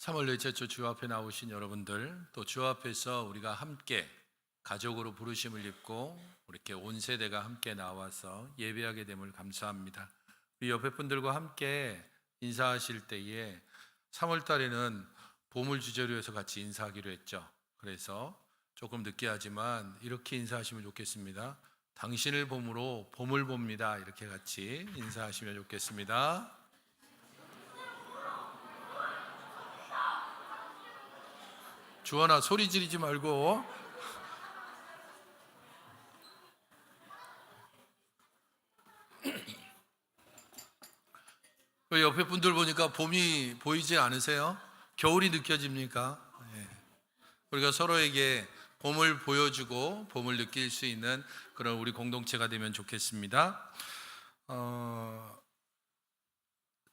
3월 넷째 주 주 앞에 나오신 여러분들, 또 주 앞에서 우리가 함께 가족으로 부르심을 입고 이렇게 온 세대가 함께 나와서 예배하게 됨을 감사합니다. 우리 옆에 분들과 함께 인사하실 때에 3월 달에는 보물주제로 해서 같이 인사하기로 했죠. 그래서 조금 늦게 하지만 이렇게 인사하시면 좋겠습니다. 당신을 봄으로 봄을 봅니다. 이렇게 같이 인사하시면 좋겠습니다. 주원아, 소리 지르지 말고. 왜 옆에 분들 보니까 봄이 보이지 않으세요? 겨울이 느껴집니까? 예. 우리가 서로에게 봄을 보여주고 봄을 느낄 수 있는 그런 우리 공동체가 되면 좋겠습니다.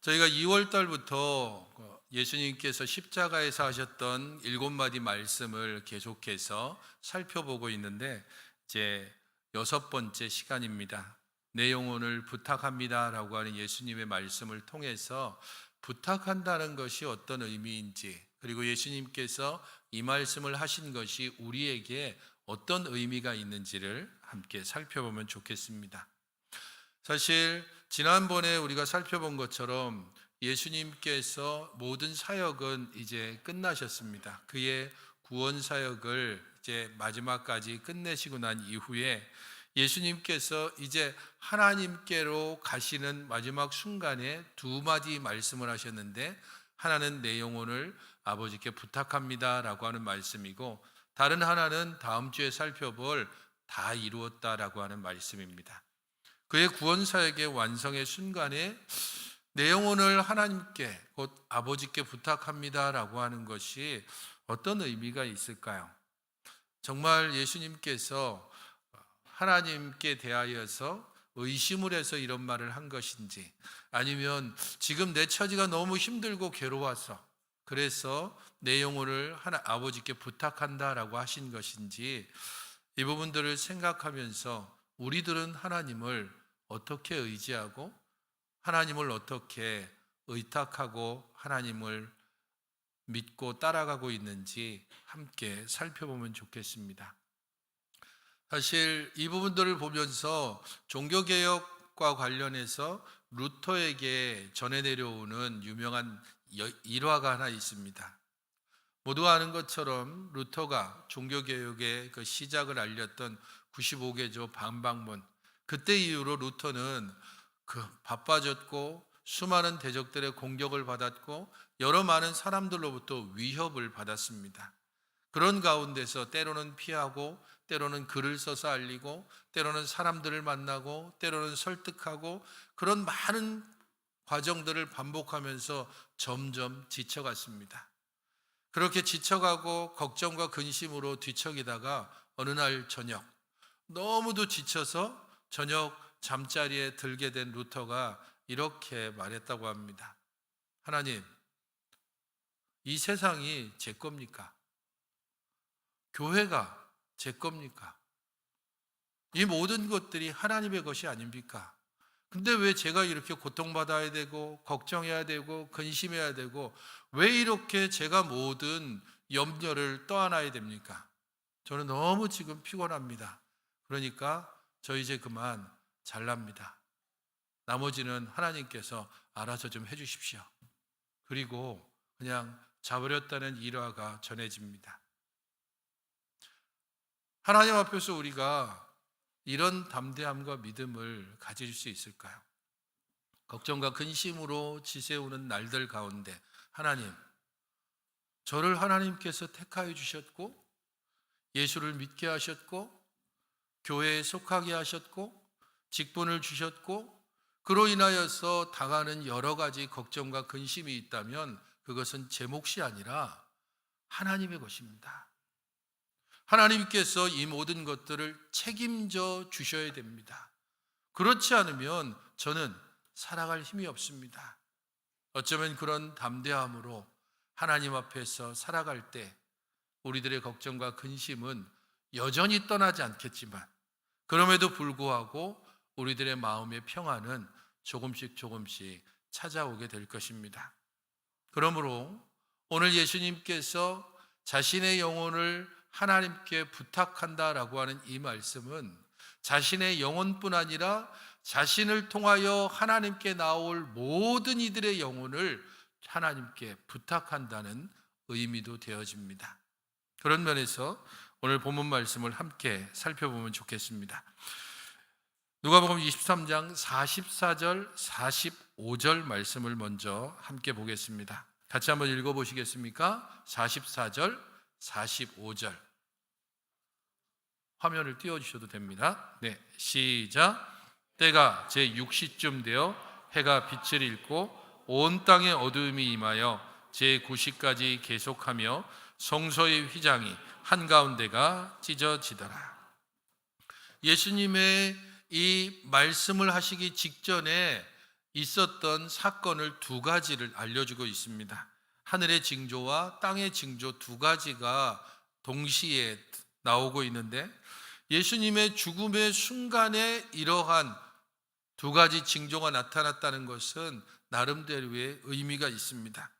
저희가 2월 달부터 예수님께서 십자가에서 하셨던 7마디 말씀을 계속해서 살펴보고 있는데 이제 6번째 시간입니다. 내 영혼을 부탁합니다 라고 하는 예수님의 말씀을 통해서 부탁한다는 것이 어떤 의미인지, 그리고 예수님께서 이 말씀을 하신 것이 우리에게 어떤 의미가 있는지를 함께 살펴보면 좋겠습니다. 사실 지난번에 우리가 살펴본 것처럼 예수님께서 모든 사역은 이제 끝나셨습니다. 그의 구원 사역을 이제 마지막까지 끝내시고 난 이후에 예수님께서 이제 하나님께로 가시는 마지막 순간에 2마디 말씀을 하셨는데, 하나는 내 영혼을 아버지께 부탁합니다 라고 하는 말씀이고, 다른 하나는 다음 주에 살펴볼 다 이루었다라고 하는 말씀입니다. 그의 구원 사역의 완성의 순간에 내 영혼을 하나님께 곧 아버지께 부탁합니다 라고 하는 것이 어떤 의미가 있을까요? 정말 예수님께서 하나님께 대하여서 의심을 해서 이런 말을 한 것인지, 아니면 지금 내 처지가 너무 힘들고 괴로워서 그래서 내 영혼을 아버지께 부탁한다라고 하신 것인지, 이 부분들을 생각하면서 우리들은 하나님을 어떻게 의지하고 하나님을 어떻게 의탁하고 하나님을 믿고 따라가고 있는지 함께 살펴보면 좋겠습니다. 사실 이 부분들을 보면서 종교개혁과 관련해서 루터에게 전해 내려오는 유명한 일화가 하나 있습니다. 모두가 아는 것처럼 루터가 종교개혁의 그 시작을 알렸던 95개조 반박문, 그때 이후로 루터는 바빠졌고 수많은 대적들의 공격을 받았고 여러 많은 사람들로부터 위협을 받았습니다. 그런 가운데서 때로는 피하고, 때로는 글을 써서 알리고, 때로는 사람들을 만나고, 때로는 설득하고, 그런 많은 과정들을 반복하면서 점점 지쳐갔습니다. 그렇게 지쳐가고 걱정과 근심으로 뒤척이다가 어느 날 저녁, 너무도 지쳐서 저녁 잠자리에 들게 된 루터가 이렇게 말했다고 합니다. 하나님, 이 세상이 제 겁니까? 교회가 제 겁니까? 이 모든 것들이 하나님의 것이 아닙니까? 근데 왜 제가 이렇게 고통받아야 되고 걱정해야 되고 근심해야 되고 왜 이렇게 제가 모든 염려를 떠안아야 됩니까? 저는 너무 지금 피곤합니다. 그러니까 저 이제 그만 잘랍니다. 나머지는 하나님께서 알아서 좀 해주십시오. 그리고 그냥 자버렸다는 일화가 전해집니다. 하나님 앞에서 우리가 이런 담대함과 믿음을 가질 수 있을까요? 걱정과 근심으로 지새우는 날들 가운데 하나님, 저를 하나님께서 택하여 주셨고 예수를 믿게 하셨고 교회에 속하게 하셨고 직분을 주셨고, 그로 인하여서 당하는 여러 가지 걱정과 근심이 있다면 그것은 제 몫이 아니라 하나님의 것입니다. 하나님께서 이 모든 것들을 책임져 주셔야 됩니다. 그렇지 않으면 저는 살아갈 힘이 없습니다. 어쩌면 그런 담대함으로 하나님 앞에서 살아갈 때 우리들의 걱정과 근심은 여전히 떠나지 않겠지만, 그럼에도 불구하고 우리들의 마음의 평안은 조금씩 찾아오게 될 것입니다. 그러므로 오늘 예수님께서 자신의 영혼을 하나님께 부탁한다라고 하는 이 말씀은 자신의 영혼뿐 아니라 자신을 통하여 하나님께 나올 모든 이들의 영혼을 하나님께 부탁한다는 의미도 되어집니다. 그런 면에서 오늘 본문 말씀을 함께 살펴보면 좋겠습니다. 누가복음 23장 44절 45절 말씀을 먼저 함께 보겠습니다. 같이 한번 읽어보시겠습니까? 44절 45절 화면을 띄워주셔도 됩니다. 네, 시작. 때가 제6시쯤 되어 해가 빛을 잃고 온 땅에 어두움이 임하여 제9시까지 계속하며 성소의 휘장이 한가운데가 찢어지더라. 예수님의 이 말씀을 하시기 직전에 있었던 사건을 두 가지를 알려주고 있습니다. 하늘의 징조와 땅의 징조 두 가지가 동시에 나오고 있는데 예수님의 죽음의 순간에 이러한 두 가지 징조가 나타났다는 것은 나름대로의 의미가 있습니다.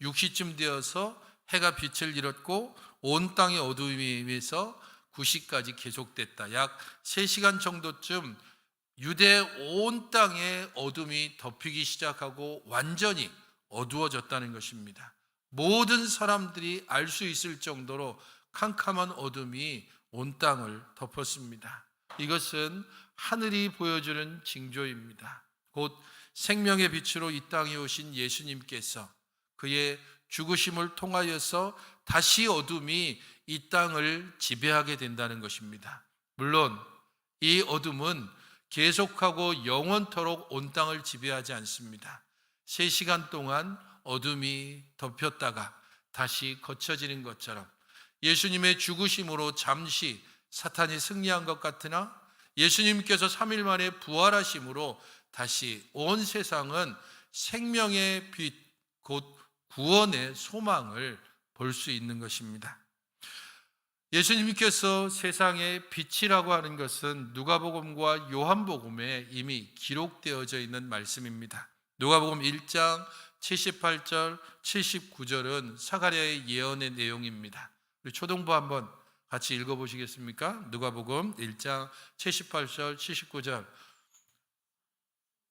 6시쯤 되어서 해가 빛을 잃었고 온 땅의 어두움이 임해서 9시까지 계속됐다. 약 3시간 정도쯤 유대 온 땅에 어둠이 덮이기 시작하고 완전히 어두워졌다는 것입니다. 모든 사람들이 알 수 있을 정도로 캄캄한 어둠이 온 땅을 덮었습니다. 이것은 하늘이 보여주는 징조입니다. 곧 생명의 빛으로 이 땅에 오신 예수님께서 그의 죽으심을 통하여서 다시 어둠이 이 땅을 지배하게 된다는 것입니다. 물론 이 어둠은 계속하고 영원토록 온 땅을 지배하지 않습니다. 3시간 동안 어둠이 덮였다가 다시 거쳐지는 것처럼 예수님의 죽으심으로 잠시 사탄이 승리한 것 같으나 예수님께서 3일 만에 부활하심으로 다시 온 세상은 생명의 빛, 곧 구원의 소망을 볼 수 있는 것입니다. 예수님께서 세상의 빛이라고 하는 것은 누가복음과 요한복음에 이미 기록되어져 있는 말씀입니다. 누가복음 1장 78절, 79절은 사가랴의 예언의 내용입니다. 우리 초등부 한번 같이 읽어보시겠습니까? 누가복음 1장 78절, 79절.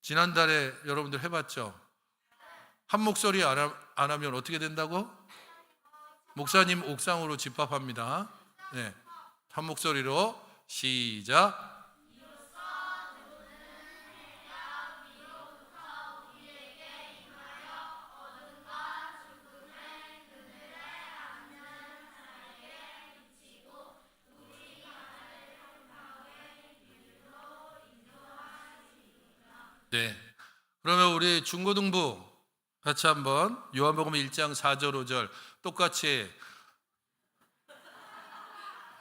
지난달에 여러분들 해봤죠? 한 목소리 안 하면 어떻게 된다고? 목사님 옥상으로 집합합니다. 네, 한 목소리로 시작. 네, 그러면 우리 중고등부 같이 한번 요한복음 1장 4절 5절 똑같이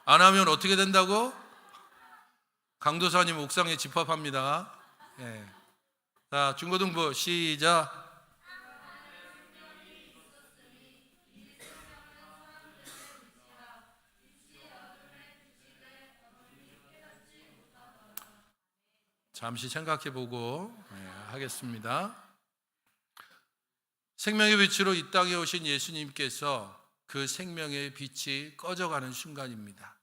안 하면 어떻게 된다고? 강도사님 옥상에 집합합니다. 네. 자, 중고등부 시작. 잠시 생각해보고 하겠습니다. 생명의 빛으로 이 땅에 오신 예수님께서 그 생명의 빛이 꺼져가는 순간입니다.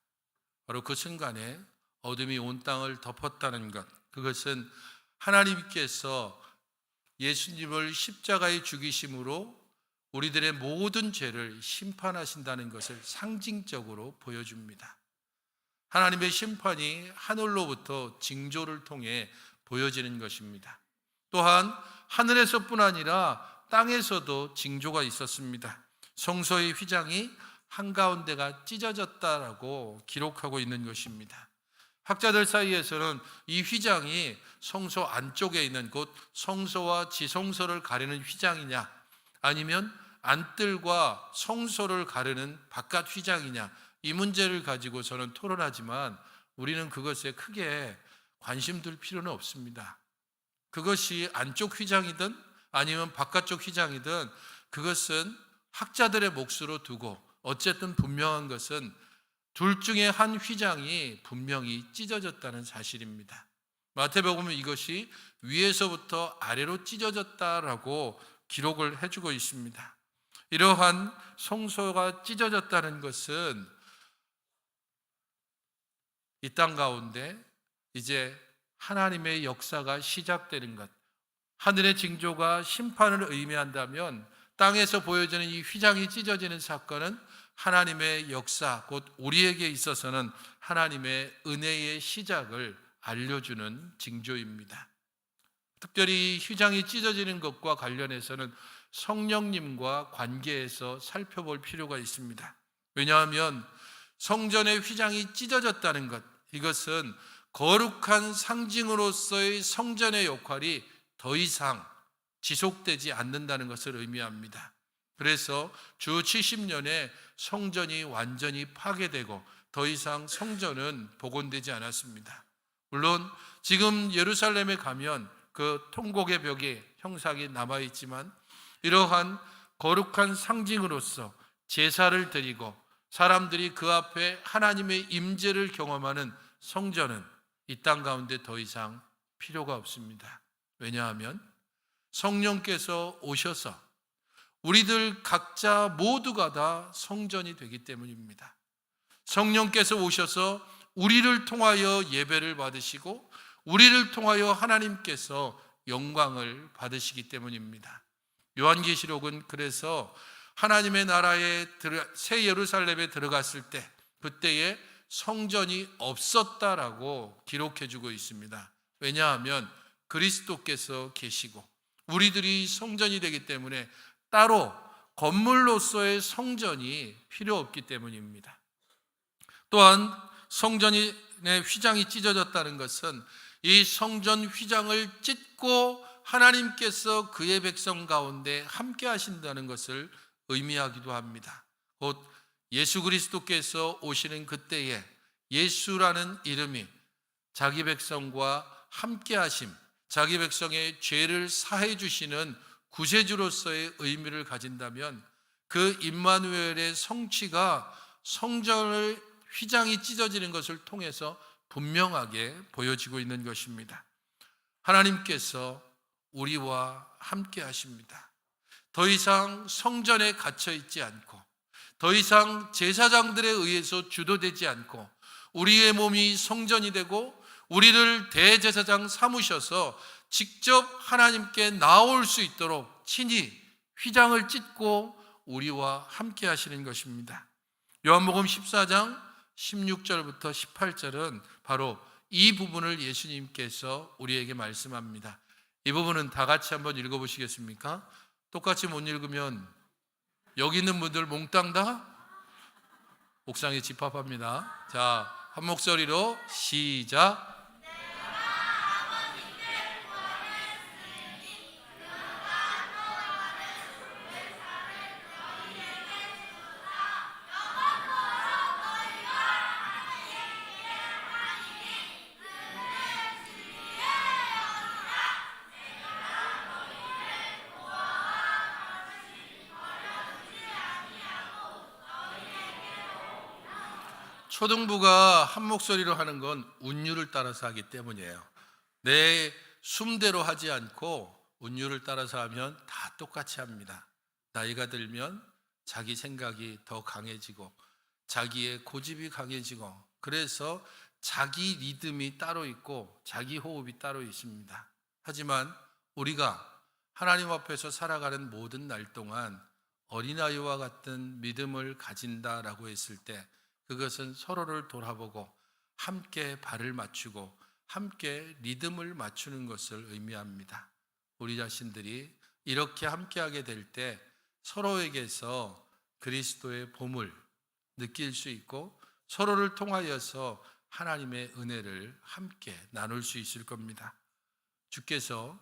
바로 그 순간에 어둠이 온 땅을 덮었다는 것, 그것은 하나님께서 예수님을 십자가에 죽이심으로 우리들의 모든 죄를 심판하신다는 것을 상징적으로 보여줍니다. 하나님의 심판이 하늘로부터 징조를 통해 보여지는 것입니다. 또한 하늘에서뿐 아니라 땅에서도 징조가 있었습니다. 성소의 휘장이 한가운데가 찢어졌다라고 기록하고 있는 것입니다. 학자들 사이에서는 이 휘장이 성소 안쪽에 있는 곧 성소와 지성소를 가리는 휘장이냐 아니면 안뜰과 성소를 가르는 바깥 휘장이냐, 이 문제를 가지고 저는 토론하지만 우리는 그것에 크게 관심 둘 필요는 없습니다. 그것이 안쪽 휘장이든 아니면 바깥쪽 휘장이든 그것은 학자들의 몫으로 두고, 어쨌든 분명한 것은 둘 중에 한 휘장이 분명히 찢어졌다는 사실입니다. 마태복음은 이것이 위에서부터 아래로 찢어졌다라고 기록을 해주고 있습니다. 이러한 성소가 찢어졌다는 것은 이 땅 가운데 이제 하나님의 역사가 시작되는 것, 하늘의 징조가 심판을 의미한다면 땅에서 보여지는 이 휘장이 찢어지는 사건은 하나님의 역사, 곧 우리에게 있어서는 하나님의 은혜의 시작을 알려주는 징조입니다. 특별히 휘장이 찢어지는 것과 관련해서는 성령님과 관계에서 살펴볼 필요가 있습니다. 왜냐하면 성전의 휘장이 찢어졌다는 것, 이것은 거룩한 상징으로서의 성전의 역할이 더 이상 지속되지 않는다는 것을 의미합니다. 그래서 주 70년에 성전이 완전히 파괴되고 더 이상 성전은 복원되지 않았습니다. 물론 지금 예루살렘에 가면 그 통곡의 벽에 형상이 남아있지만 이러한 거룩한 상징으로서 제사를 드리고 사람들이 그 앞에 하나님의 임재를 경험하는 성전은 이 땅 가운데 더 이상 필요가 없습니다. 왜냐하면 성령께서 오셔서 우리들 각자 모두가 다 성전이 되기 때문입니다. 성령께서 오셔서 우리를 통하여 예배를 받으시고 우리를 통하여 하나님께서 영광을 받으시기 때문입니다. 요한계시록은 그래서 하나님의 나라에 새 예루살렘에 들어갔을 때 그때에 성전이 없었다라고 기록해주고 있습니다. 왜냐하면 그리스도께서 계시고 우리들이 성전이 되기 때문에 따로 건물로서의 성전이 필요 없기 때문입니다. 또한 성전의 휘장이 찢어졌다는 것은 이 성전 휘장을 찢고 하나님께서 그의 백성 가운데 함께 하신다는 것을 의미하기도 합니다. 곧 예수 그리스도께서 오시는 그때에 예수라는 이름이 자기 백성과 함께 하심, 자기 백성의 죄를 사해 주시는 구세주로서의 의미를 가진다면 그 임마누엘의 성취가 성전을 휘장이 찢어지는 것을 통해서 분명하게 보여지고 있는 것입니다. 하나님께서 우리와 함께 하십니다. 더 이상 성전에 갇혀 있지 않고 더 이상 제사장들에 의해서 주도되지 않고 우리의 몸이 성전이 되고 우리를 대제사장 삼으셔서 직접 하나님께 나올 수 있도록 친히 휘장을 찢고 우리와 함께 하시는 것입니다. 요한복음 14장 16절부터 18절은 바로 이 부분을 예수님께서 우리에게 말씀합니다. 이 부분은 다 같이 한번 읽어보시겠습니까? 똑같이 못 읽으면 여기 있는 분들 몽땅 다 옥상에 집합합니다. 자, 한 목소리로 시작. 초등부가 한 목소리로 하는 건 운율을 따라서 하기 때문이에요. 내 숨대로 하지 않고 운율을 따라서 하면 다 똑같이 합니다. 나이가 들면 자기 생각이 더 강해지고 자기의 고집이 강해지고 그래서 자기 리듬이 따로 있고 자기 호흡이 따로 있습니다. 하지만 우리가 하나님 앞에서 살아가는 모든 날 동안 어린아이와 같은 믿음을 가진다라고 했을 때 그것은 서로를 돌아보고 함께 발을 맞추고 함께 리듬을 맞추는 것을 의미합니다. 우리 자신들이 이렇게 함께하게 될 때 서로에게서 그리스도의 보물 느낄 수 있고 서로를 통하여서 하나님의 은혜를 함께 나눌 수 있을 겁니다. 주께서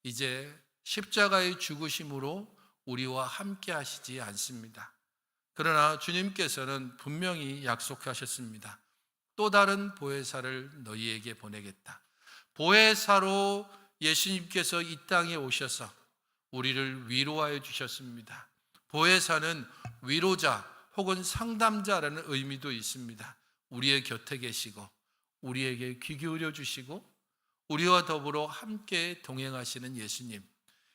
이제 십자가의 죽으심으로 우리와 함께 하시지 않습니다. 그러나 주님께서는 분명히 약속하셨습니다. 또 다른 보혜사를 너희에게 보내겠다. 보혜사로 예수님께서 이 땅에 오셔서 우리를 위로하여 주셨습니다. 보혜사는 위로자 혹은 상담자라는 의미도 있습니다. 우리의 곁에 계시고 우리에게 귀 기울여 주시고 우리와 더불어 함께 동행하시는 예수님.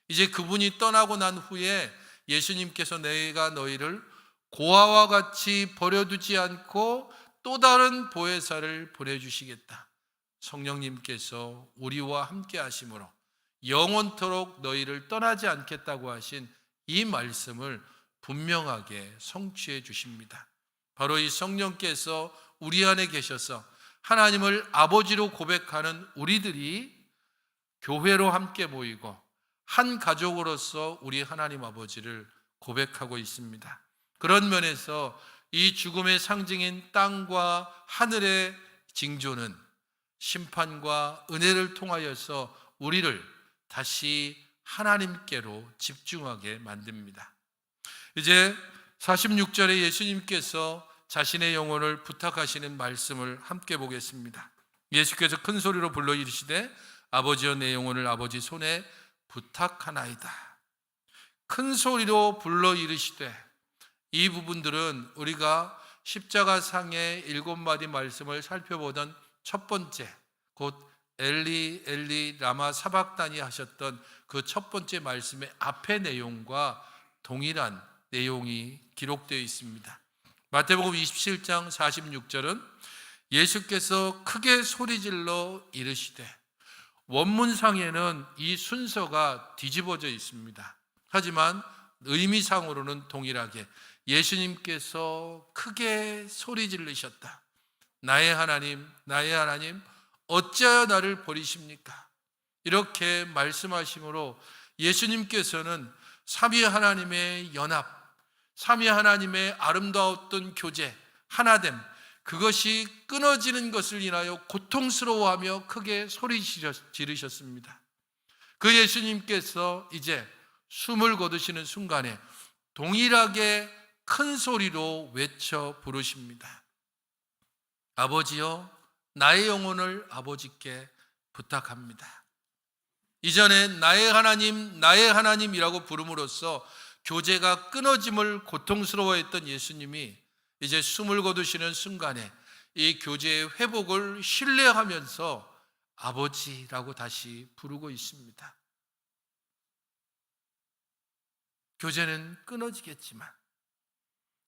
이제 그분이 떠나고 난 후에 예수님께서 내가 너희를 고아와 같이 버려두지 않고 또 다른 보혜사를 보내주시겠다. 성령님께서 우리와 함께 하심으로 영원토록 너희를 떠나지 않겠다고 하신 이 말씀을 분명하게 성취해 주십니다. 바로 이 성령께서 우리 안에 계셔서 하나님을 아버지로 고백하는 우리들이 교회로 함께 모이고 한 가족으로서 우리 하나님 아버지를 고백하고 있습니다. 그런 면에서 이 죽음의 상징인 땅과 하늘의 징조는 심판과 은혜를 통하여서 우리를 다시 하나님께로 집중하게 만듭니다. 이제 46절에 예수님께서 자신의 영혼을 부탁하시는 말씀을 함께 보겠습니다. 예수께서 큰 소리로 불러 이르시되 아버지여 내 영혼을 아버지 손에 부탁하나이다. 큰 소리로 불러 이르시되, 이 부분들은 우리가 십자가상의 7마디 말씀을 살펴보던 첫 번째, 곧 엘리 엘리 라마 사박다니 하셨던 그 첫 번째 말씀의 앞의 내용과 동일한 내용이 기록되어 있습니다. 마태복음 27장 46절은 예수께서 크게 소리질러 이르시되, 원문상에는 이 순서가 뒤집어져 있습니다. 하지만 의미상으로는 동일하게 예수님께서 크게 소리 지르셨다. 나의 하나님, 나의 하나님, 어찌하여 나를 버리십니까? 이렇게 말씀하심으로 예수님께서는 삼위 하나님의 연합, 삼위 하나님의 아름다웠던 교제, 하나됨, 그것이 끊어지는 것을 인하여 고통스러워하며 크게 소리 지르셨습니다. 그 예수님께서 이제 숨을 거두시는 순간에 동일하게 큰 소리로 외쳐 부르십니다. 아버지여, 나의 영혼을 아버지께 부탁합니다. 이전에 나의 하나님이라고 부름으로써 교제가 끊어짐을 고통스러워했던 예수님이 이제 숨을 거두시는 순간에 이 교제의 회복을 신뢰하면서 아버지라고 다시 부르고 있습니다. 교제는 끊어지겠지만,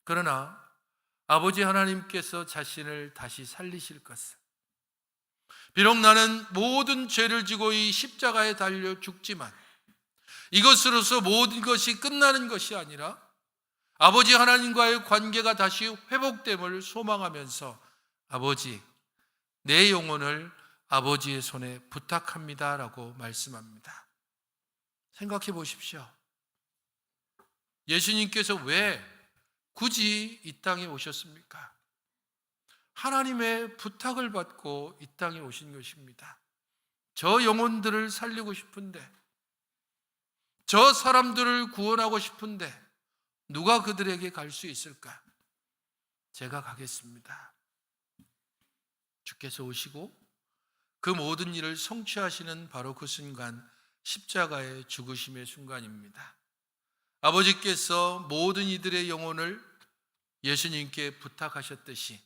그러나 아버지 하나님께서 자신을 다시 살리실 것을, 비록 나는 모든 죄를 지고 이 십자가에 달려 죽지만 이것으로서 모든 것이 끝나는 것이 아니라 아버지 하나님과의 관계가 다시 회복됨을 소망하면서 아버지, 내 영혼을 아버지의 손에 부탁합니다 라고 말씀합니다. 생각해 보십시오. 예수님께서 왜 굳이 이 땅에 오셨습니까? 하나님의 부탁을 받고 이 땅에 오신 것입니다. 저 영혼들을 살리고 싶은데, 저 사람들을 구원하고 싶은데 누가 그들에게 갈 수 있을까? 제가 가겠습니다. 주께서 오시고 그 모든 일을 성취하시는 바로 그 순간, 십자가의 죽으심의 순간입니다. 아버지께서 모든 이들의 영혼을 예수님께 부탁하셨듯이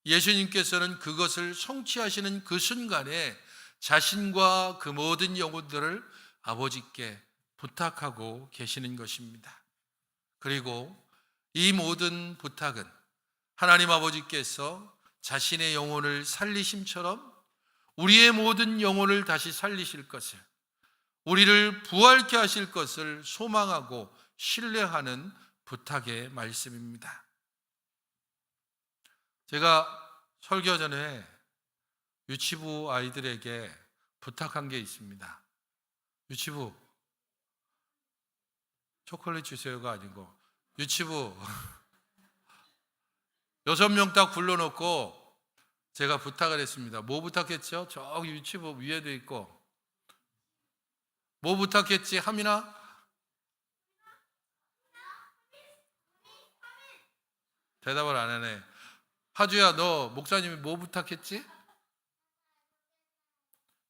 예수님께서는 그것을 성취하시는 그 순간에 자신과 그 모든 영혼들을 아버지께 부탁하고 계시는 것입니다. 그리고 이 모든 부탁은 하나님 아버지께서 자신의 영혼을 살리심처럼 우리의 모든 영혼을 다시 살리실 것을, 우리를 부활케 하실 것을 소망하고 신뢰하는 부탁의 말씀입니다. 제가 설교 전에 유치부 아이들에게 부탁한 게 있습니다. 유치부, 초콜릿 주세요가 아니고 유치부 6명 딱 불러놓고 제가 부탁을 했습니다. 뭐 부탁했죠? 저기 유치부 위에도 있고. 뭐 부탁했지? 하민아? 대답을 안 하네. 하주야, 너 목사님이 뭐 부탁했지?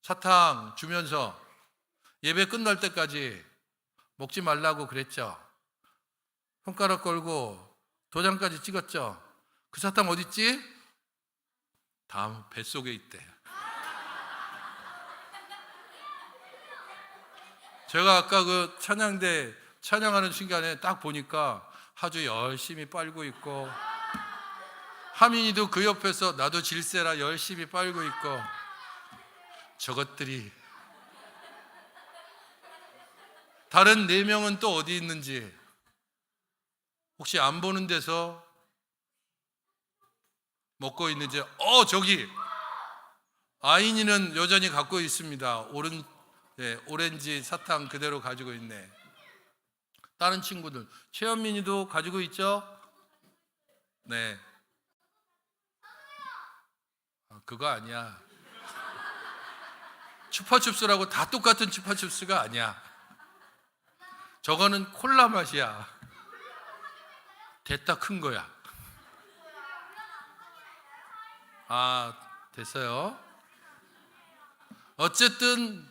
사탕 주면서 예배 끝날 때까지 먹지 말라고 그랬죠. 손가락 걸고 도장까지 찍었죠. 그 사탕 어디 있지? 다음 뱃속에 있대. 제가 아까 그 찬양대 찬양하는 순간에 딱 보니까 아주 열심히 빨고 있고, 하민이도 그 옆에서 나도 질세라 열심히 빨고 있고, 저것들이 다른 4명은 또 어디 있는지 혹시 안 보는 데서 먹고 있는지. 저기 아인이는 여전히 갖고 있습니다. 오렌지 사탕 그대로 가지고 있네. 다른 친구들, 최현민이도 가지고 있죠? 네. 그거 아니야. 추파춥스라고 다 똑같은 추파춥스가 아니야. 저거는 콜라 맛이야. 됐다 큰 거야. 됐어요. 어쨌든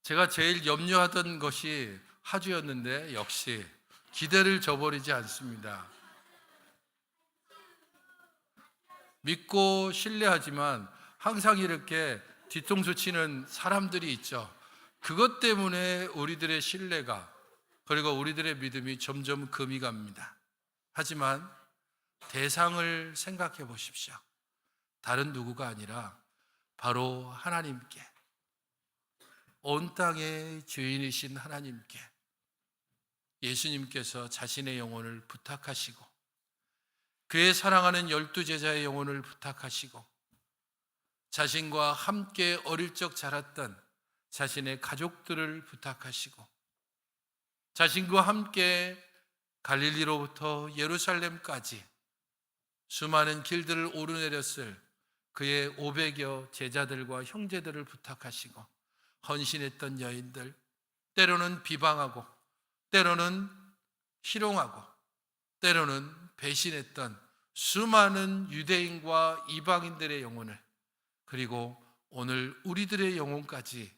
제가 제일 염려하던 것이 하주였는데 역시 기대를 저버리지 않습니다. 믿고 신뢰하지만 항상 이렇게 뒤통수 치는 사람들이 있죠. 그것 때문에 우리들의 신뢰가, 그리고 우리들의 믿음이 점점 금이 갑니다. 하지만 대상을 생각해 보십시오. 다른 누구가 아니라 바로 하나님께, 온 땅의 주인이신 하나님께 예수님께서 자신의 영혼을 부탁하시고, 그의 사랑하는 12제자의 영혼을 부탁하시고, 자신과 함께 어릴 적 자랐던 자신의 가족들을 부탁하시고, 자신과 함께 갈릴리로부터 예루살렘까지 수많은 길들을 오르내렸을 그의 500여 제자들과 형제들을 부탁하시고, 헌신했던 여인들, 때로는 비방하고 때로는 희롱하고 때로는 배신했던 수많은 유대인과 이방인들의 영혼을, 그리고 오늘 우리들의 영혼까지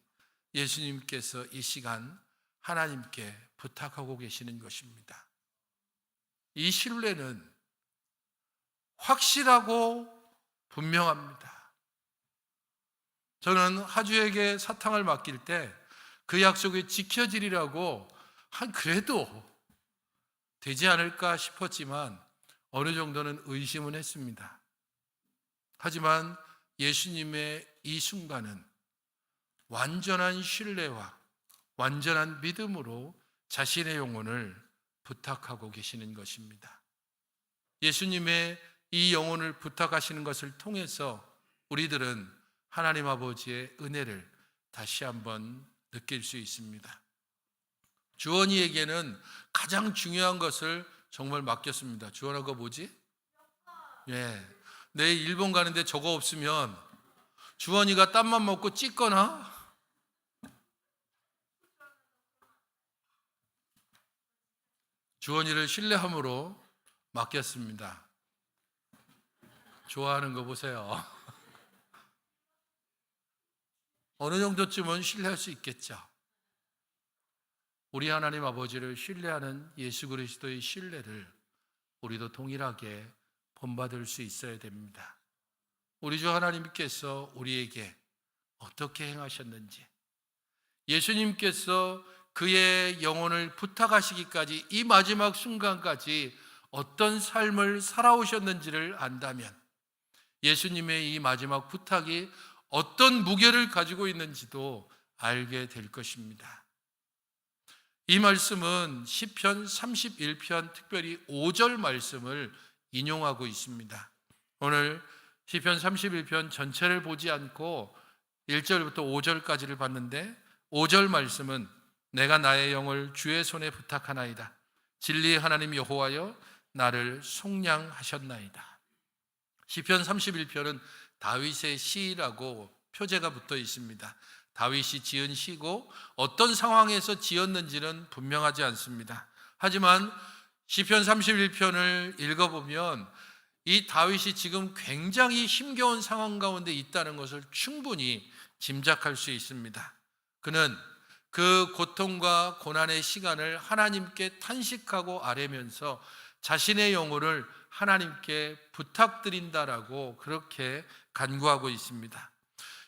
예수님께서 이 시간 하나님께 부탁하고 계시는 것입니다. 이 신뢰는 확실하고 분명합니다. 저는 하주에게 사탕을 맡길 때 그 약속이 지켜지리라고 그래도 되지 않을까 싶었지만 어느 정도는 의심은 했습니다. 하지만 예수님의 이 순간은 완전한 신뢰와 완전한 믿음으로 자신의 영혼을 부탁하고 계시는 것입니다. 예수님의 이 영혼을 부탁하시는 것을 통해서 우리들은 하나님 아버지의 은혜를 다시 한번 느낄 수 있습니다. 주원이에게는 가장 중요한 것을 정말 맡겼습니다. 주원아, 그거 뭐지? 내일 일본 가는데 저거 없으면 주원이가 땀만 먹고 찢거나, 주원이를 신뢰함으로 맡겼습니다. 좋아하는 거 보세요. 어느 정도쯤은 신뢰할 수 있겠죠. 우리 하나님 아버지를 신뢰하는 예수 그리스도의 신뢰를 우리도 동일하게 본받을 수 있어야 됩니다. 우리 주 하나님께서 우리에게 어떻게 행하셨는지, 예수님께서 그의 영혼을 부탁하시기까지 이 마지막 순간까지 어떤 삶을 살아오셨는지를 안다면 예수님의 이 마지막 부탁이 어떤 무게를 가지고 있는지도 알게 될 것입니다. 이 말씀은 시편 31편 특별히 5절 말씀을 인용하고 있습니다. 오늘 시편 31편 전체를 보지 않고 1절부터 5절까지를 봤는데, 5절 말씀은 내가 나의 영을 주의 손에 부탁하나이다. 진리의 하나님 여호와여 나를 속량하셨나이다. 시편 31편은 다윗의 시라고 표제가 붙어 있습니다. 다윗이 지은 시고 어떤 상황에서 지었는지는 분명하지 않습니다. 하지만 시편 31편을 읽어보면 이 다윗이 지금 굉장히 힘겨운 상황 가운데 있다는 것을 충분히 짐작할 수 있습니다. 그는 그 고통과 고난의 시간을 하나님께 탄식하고 아뢰면서 자신의 영혼을 하나님께 부탁드린다라고 그렇게 간구하고 있습니다.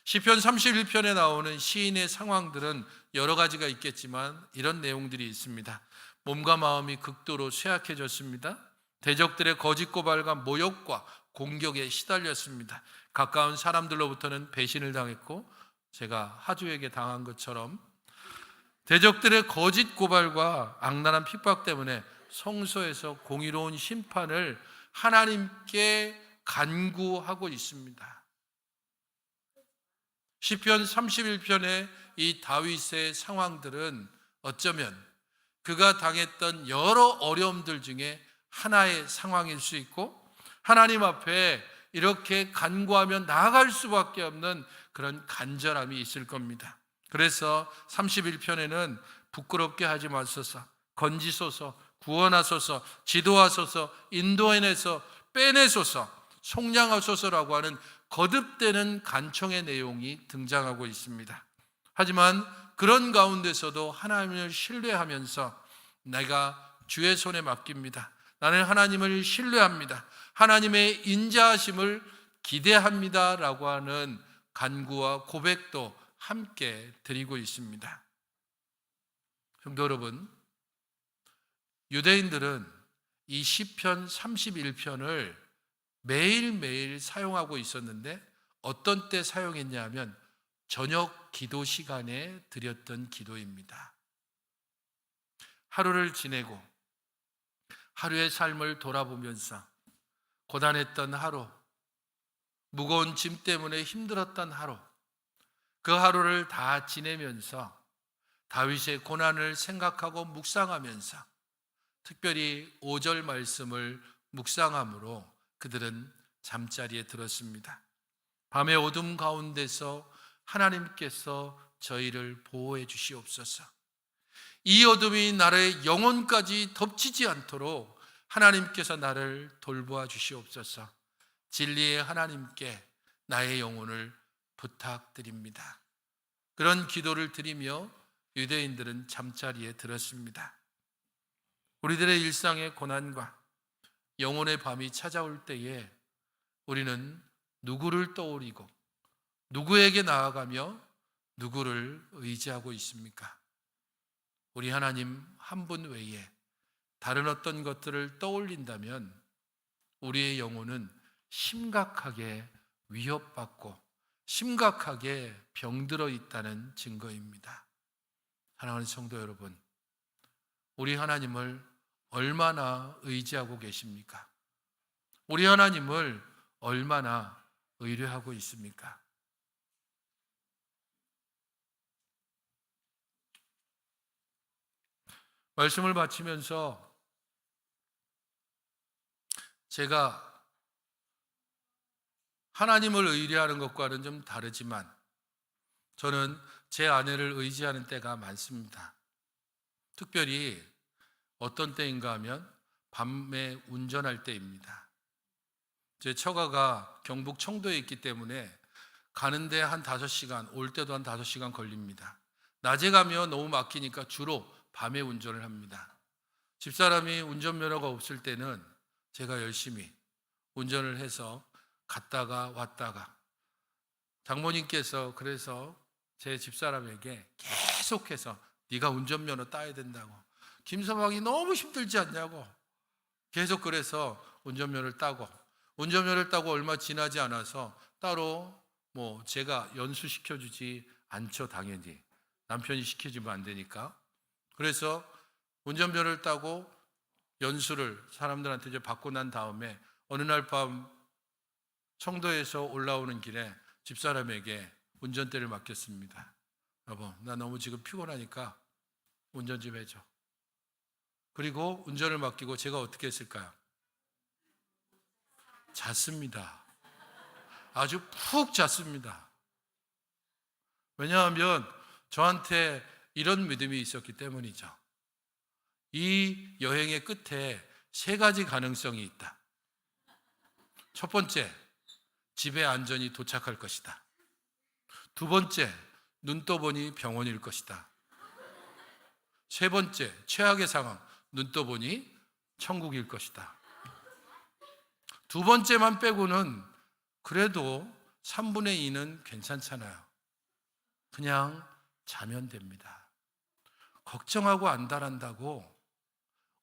시편 31편에 나오는 시인의 상황들은 여러 가지가 있겠지만 이런 내용들이 있습니다. 몸과 마음이 극도로 쇠약해졌습니다. 대적들의 거짓 고발과 모욕과 공격에 시달렸습니다. 가까운 사람들로부터는 배신을 당했고 제가 하주에게 당한 것처럼 대적들의 거짓 고발과 악랄한 핍박 때문에 성소에서 공의로운 심판을 하나님께 간구하고 있습니다. 시편 31편의 이 다윗의 상황들은 어쩌면 그가 당했던 여러 어려움들 중에 하나의 상황일 수 있고 하나님 앞에 이렇게 간구하며 나아갈 수밖에 없는 그런 간절함이 있을 겁니다. 그래서 31편에는 부끄럽게 하지 마소서, 건지소서, 구원하소서, 지도하소서, 인도해내서 빼내소서, 속량하소서라고 하는 거듭되는 간청의 내용이 등장하고 있습니다. 하지만 그런 가운데서도 하나님을 신뢰하면서 내가 주의 손에 맡깁니다. 나는 하나님을 신뢰합니다. 하나님의 인자하심을 기대합니다. 라고 하는 간구와 고백도 함께 드리고 있습니다. 성도 여러분, 유대인들은 이 시편 31편을 매일매일 사용하고 있었는데 어떤 때 사용했냐 하면 저녁 기도 시간에 드렸던 기도입니다. 하루를 지내고 하루의 삶을 돌아보면서 고단했던 하루, 무거운 짐 때문에 힘들었던 하루, 그 하루를 다 지내면서 다윗의 고난을 생각하고 묵상하면서 특별히 5절 말씀을 묵상함으로 그들은 잠자리에 들었습니다. 밤의 어둠 가운데서 하나님께서 저희를 보호해 주시옵소서. 이 어둠이 나의 영혼까지 덮치지 않도록 하나님께서 나를 돌보아 주시옵소서. 진리의 하나님께 나의 영혼을 부탁드립니다. 그런 기도를 드리며 유대인들은 잠자리에 들었습니다. 우리들의 일상의 고난과 영혼의 밤이 찾아올 때에 우리는 누구를 떠올리고 누구에게 나아가며 누구를 의지하고 있습니까? 우리 하나님 한 분 외에 다른 어떤 것들을 떠올린다면 우리의 영혼은 심각하게 위협받고 심각하게 병들어 있다는 증거입니다. 사랑하는 성도 여러분, 우리 하나님을 얼마나 의지하고 계십니까? 우리 하나님을 얼마나 의뢰하고 있습니까? 말씀을 마치면서 제가 하나님을 의뢰하는 것과는 좀 다르지만 저는 제 아내를 의지하는 때가 많습니다. 특별히 어떤 때인가 하면 밤에 운전할 때입니다. 제 처가가 경북 청도에 있기 때문에 가는데 한 5시간, 올 때도 한 5시간 걸립니다. 낮에 가면 너무 막히니까 주로 밤에 운전을 합니다. 집사람이 운전면허가 없을 때는 제가 열심히 운전을 해서 갔다가 왔다가 장모님께서 그래서 제 집사람에게 계속해서 네가 운전면허 따야 된다고, 김서방이 너무 힘들지 않냐고 계속 그래서 운전면허를 따고 얼마 지나지 않아서 따로 제가 연수시켜주지 않죠. 당연히 남편이 시켜주면 안 되니까. 그래서 운전면허를 따고 연수를 사람들한테 이제 받고 난 다음에 어느 날 밤 청도에서 올라오는 길에 집사람에게 운전대를 맡겼습니다. 여보, 나 너무 지금 피곤하니까 운전 좀 해줘. 그리고 운전을 맡기고 제가 어떻게 했을까요? 잤습니다. 아주 푹 잤습니다. 왜냐하면 저한테 이런 믿음이 있었기 때문이죠. 이 여행의 끝에 3가지 가능성이 있다. 첫 번째, 집에 안전히 도착할 것이다. 두 번째, 눈 떠보니 병원일 것이다. 세 번째, 최악의 상황, 눈 떠보니 천국일 것이다. 두 번째만 빼고는 그래도 3분의 2는 괜찮잖아요. 그냥 자면 됩니다. 걱정하고 안달한다고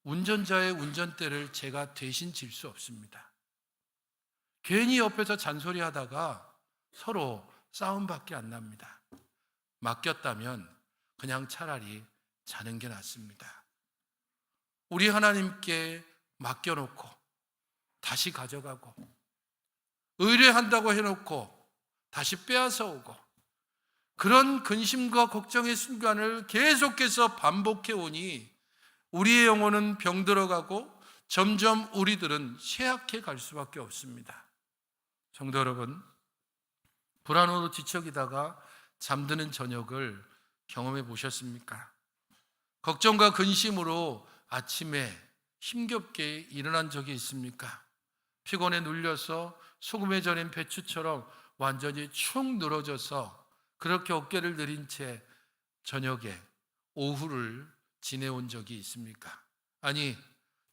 운전자의 운전대를 제가 대신 질 수 없습니다. 괜히 옆에서 잔소리하다가 서로 싸움밖에 안 납니다. 맡겼다면 그냥 차라리 자는 게 낫습니다. 우리 하나님께 맡겨놓고 다시 가져가고, 의뢰한다고 해놓고 다시 빼앗아 오고, 그런 근심과 걱정의 순간을 계속해서 반복해 오니 우리의 영혼은 병들어가고 점점 우리들은 쇠약해 갈 수밖에 없습니다. 성도 여러분, 불안으로 뒤척이다가 잠드는 저녁을 경험해 보셨습니까? 걱정과 근심으로 아침에 힘겹게 일어난 적이 있습니까? 피곤에 눌려서 소금에 절인 배추처럼 완전히 축 늘어져서 그렇게 어깨를 내린 채 저녁에 오후를 지내온 적이 있습니까? 아니,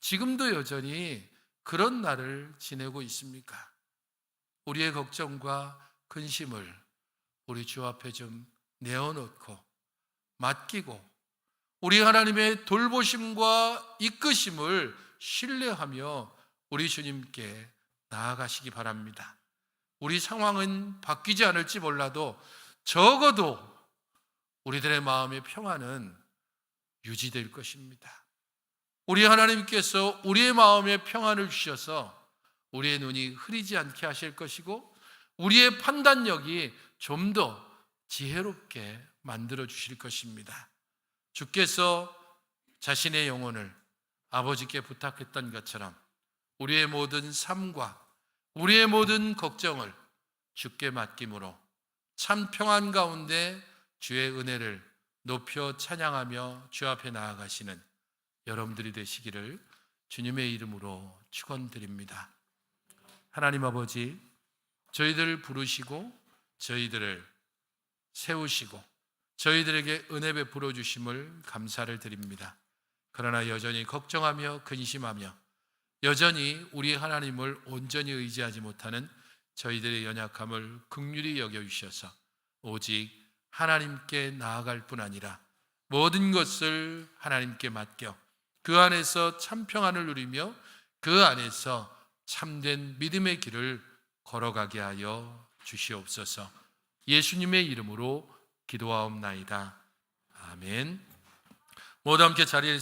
지금도 여전히 그런 날을 지내고 있습니까? 우리의 걱정과 근심을 우리 주 앞에 좀 내어놓고 맡기고 우리 하나님의 돌보심과 이끄심을 신뢰하며 우리 주님께 나아가시기 바랍니다. 우리 상황은 바뀌지 않을지 몰라도 적어도 우리들의 마음의 평안은 유지될 것입니다. 우리 하나님께서 우리의 마음에 평안을 주셔서 우리의 눈이 흐리지 않게 하실 것이고 우리의 판단력이 좀 더 지혜롭게 만들어 주실 것입니다. 주께서 자신의 영혼을 아버지께 부탁했던 것처럼 우리의 모든 삶과 우리의 모든 걱정을 주께 맡김으로 참 평안 가운데 주의 은혜를 높여 찬양하며 주 앞에 나아가시는 여러분들이 되시기를 주님의 이름으로 축원드립니다. 하나님 아버지, 저희들을 부르시고 저희들을 세우시고 저희들에게 은혜 베풀어 주심을 감사를 드립니다. 그러나 여전히 걱정하며 근심하며 여전히 우리 하나님을 온전히 의지하지 못하는 저희들의 연약함을 긍휼히 여겨주셔서 오직 하나님께 나아갈 뿐 아니라 모든 것을 하나님께 맡겨 그 안에서 참 평안을 누리며 그 안에서 참된 믿음의 길을 걸어가게 하여 주시옵소서. 예수님의 이름으로 기도하옵나이다. 아멘. 모두 함께 자리에서